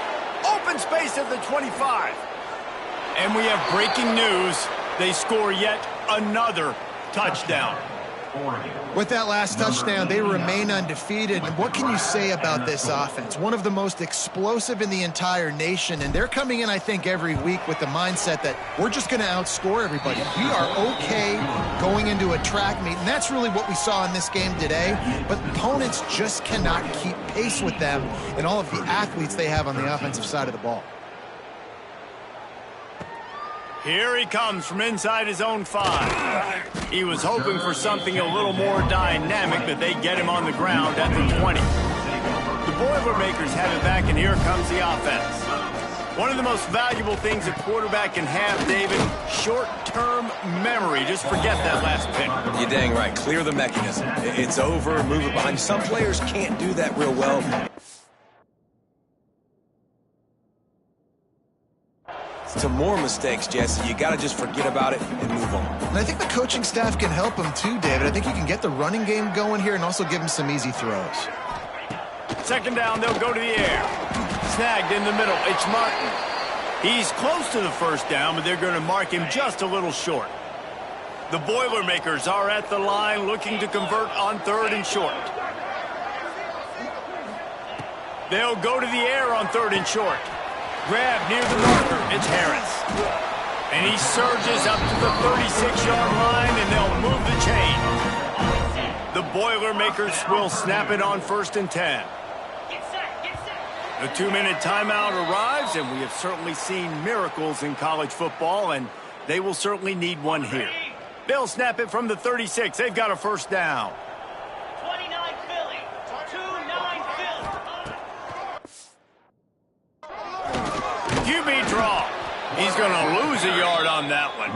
Open space at the 25. And we have breaking news. They score yet another touchdown. With that last touchdown, they remain undefeated. And what can you say about this offense? One of the most explosive in the entire nation. And they're coming in, I think, every week with the mindset that we're just going to outscore everybody. We are okay going into a track meet. And that's really what we saw in this game today. But opponents just cannot keep pace with them and all of the athletes they have on the offensive side of the ball. Here he comes from inside his own 5. He was hoping for something a little more dynamic, but they get him on the ground at the 20. The Boilermakers have it back, and here comes the offense. One of the most valuable things a quarterback can have, David, short-term memory. Just forget that last pick. You're dang right. Clear the mechanism. It's over, move it behind. Some players can't do that real well. To more mistakes, Jesse, you got to just forget about it and move on. And I think the coaching staff can help him too, David. I think you can get the running game going here and also give him some easy throws. Second down, they'll go to the air. Snagged in the middle. It's Martin. He's close to the first down, but they're going to mark him just a little short. The Boilermakers are at the line looking to convert on third and short. They'll go to the air on third and short. Grab near the marker. It's Harris. And he surges up to the 36-yard line, and they'll move the chain. The Boilermakers will snap it on first and 10. The 2-minute timeout arrives, and we have certainly seen miracles in college football, and they will certainly need one here. They'll snap it from the 36. They've got a first down. 29 Philly. 2-9 Philly. QB draw. He's going to lose a yard on that one.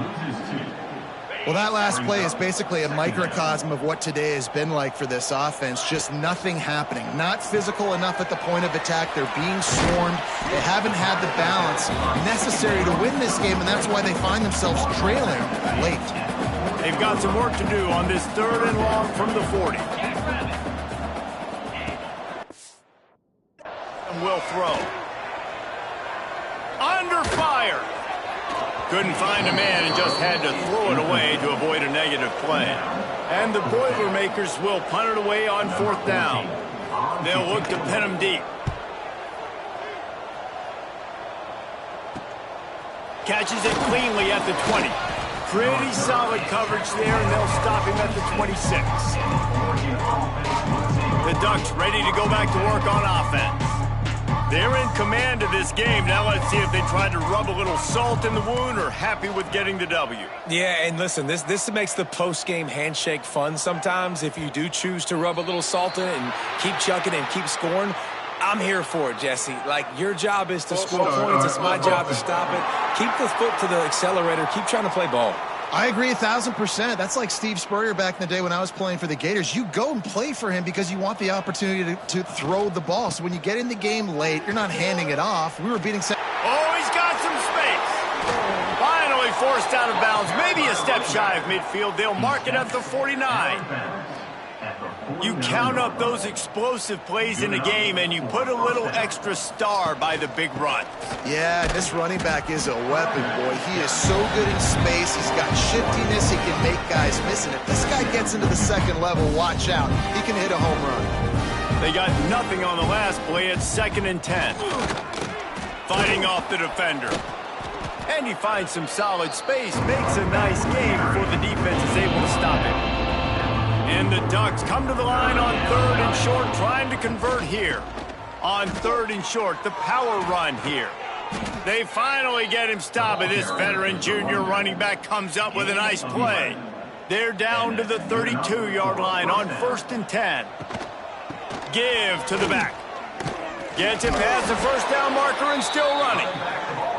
Well, that last play is basically a microcosm of what today has been like for this offense. Just nothing happening. Not physical enough at the point of attack. They're being swarmed. They haven't had the balance necessary to win this game, and that's why they find themselves trailing late. They've got some work to do on this third and long from the 40. And will throw. Under fire. Couldn't find a man and just had to throw it away to avoid a negative play. And the Boilermakers will punt it away on fourth down. They'll look to pin him deep. Catches it cleanly at the 20. Pretty solid coverage there, and they'll stop him at the 26. The Ducks ready to go back to work on offense. They're in command of this game. Now let's see if they try to rub a little salt in the wound or happy with getting the W. Yeah, and listen, this makes the post-game handshake fun sometimes. If you do choose to rub a little salt in it and keep chucking and keep scoring, I'm here for it, Jesse. Like, your job is to score points. It's my job to stop it. Keep the foot to the accelerator. Keep trying to play ball. I agree 1,000%. That's like Steve Spurrier back in the day when I was playing for the Gators. You go and play for him because you want the opportunity to throw the ball. So when you get in the game late, you're not handing it off. We were beating... Oh, he's got some space. Finally forced out of bounds. Maybe a step shy of midfield. They'll mark it at the 49. You count up those explosive plays in a game, and you put a little extra star by the big run. Yeah, this running back is a weapon, boy. He is so good in space. He's got shiftiness. He can make guys miss. And if this guy gets into the second level, watch out. He can hit a home run. They got nothing on the last play. It's 2nd and 10. Fighting off the defender. And he finds some solid space. Makes a nice game before the defense is able to stop him. And the Ducks come to the line on 3rd and short, trying to convert here. On 3rd and short, the power run here. They finally get him stopped, and this veteran junior running back comes up with a nice play. They're down to the 32-yard line on 1st and 10. Give to the back. Gets it past the first down marker and still running.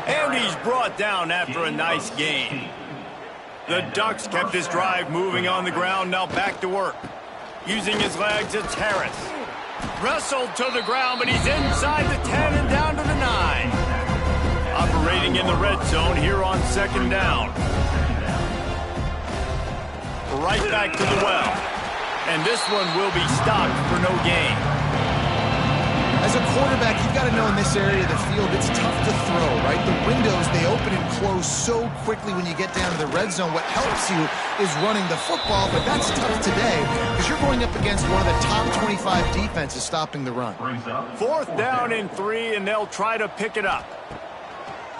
And he's brought down after a nice gain. The Ducks kept this drive moving on the ground, now back to work. Using his legs, it's Harris. Wrestled to the ground, but he's inside the 10 and down to the 9. Operating in the red zone here on 2nd down. Right back to the well. And this one will be stopped for no gain. As a quarterback, you've got to know in this area of the field, it's tough to throw, right? The windows, they open and close so quickly when you get down to the red zone. What helps you is running the football, but that's tough today because you're going up against one of the top 25 defenses stopping the run. 4th down and 3, and they'll try to pick it up.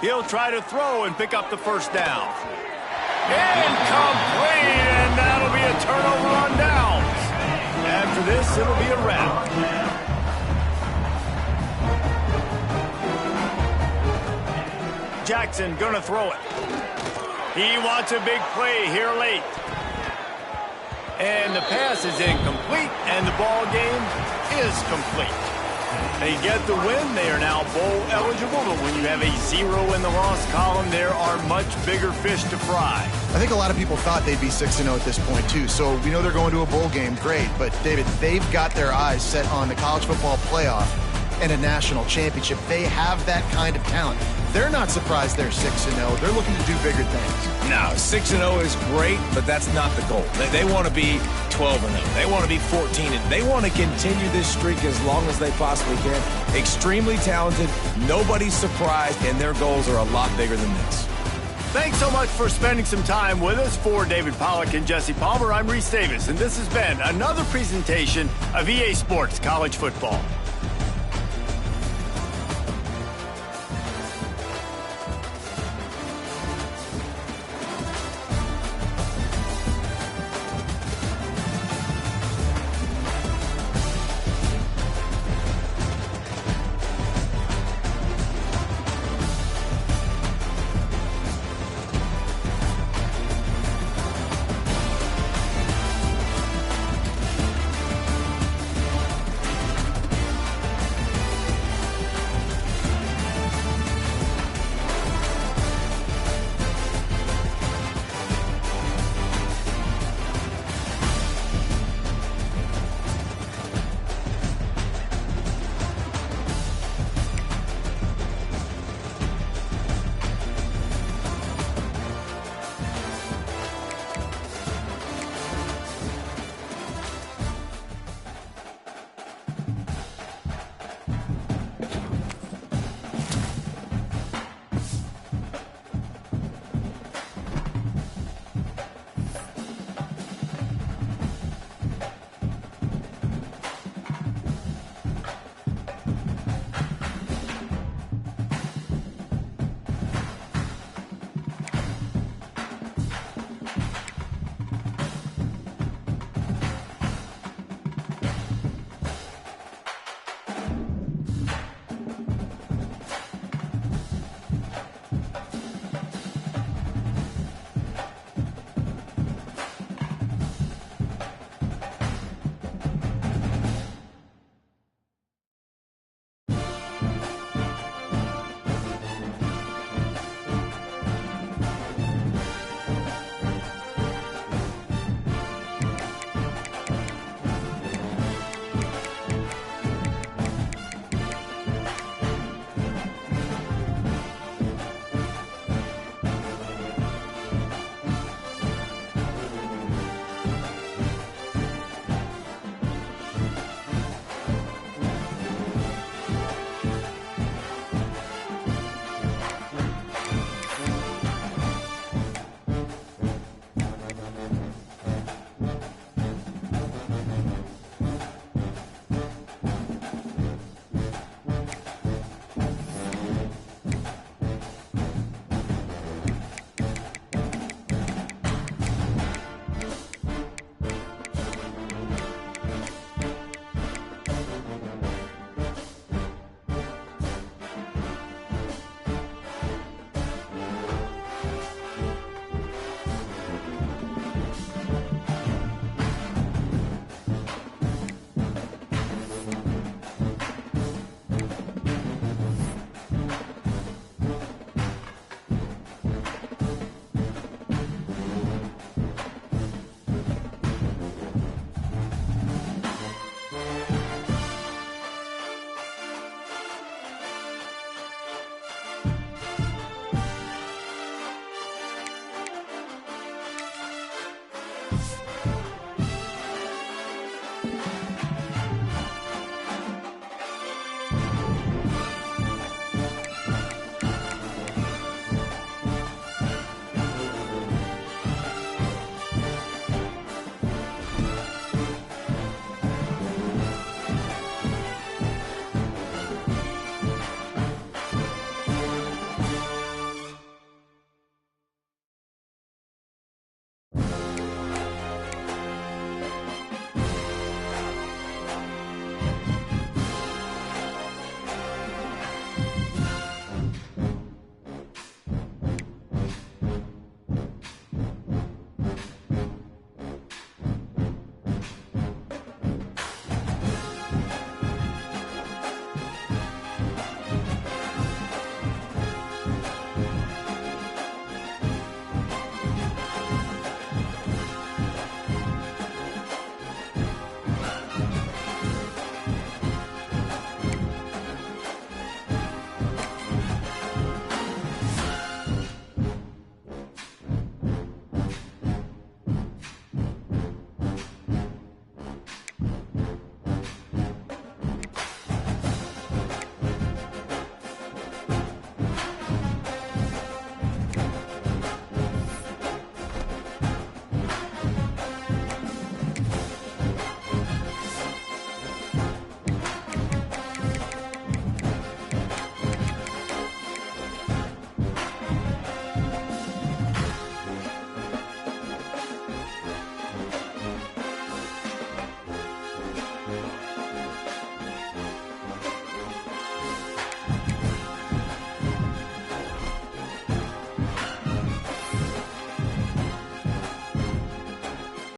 He'll try to throw and pick up the 1st down. Incomplete, and that'll be a turnover on downs. After this, it'll be a wrap. Jackson gonna throw it. He wants a big play here late. And the pass is incomplete, and the ball game is complete. They get the win. They are now bowl eligible, but when you have a 0 in the loss column, there are much bigger fish to fry. I think a lot of people thought they'd be 6-0 at this point, too. So we know they're going to a bowl game. Great. But, David, they've got their eyes set on the college football playoff and a national championship. They have that kind of talent. They're not surprised they're 6-0. They're looking to do bigger things. No, 6-0 is great, but that's not the goal. They want to be 12-0. They want to be 14-0. They want to continue this streak as long as they possibly can. Extremely talented. Nobody's surprised, and their goals are a lot bigger than this. Thanks so much for spending some time with us. For David Pollack and Jesse Palmer, I'm Reese Davis, and this has been another presentation of EA Sports College Football.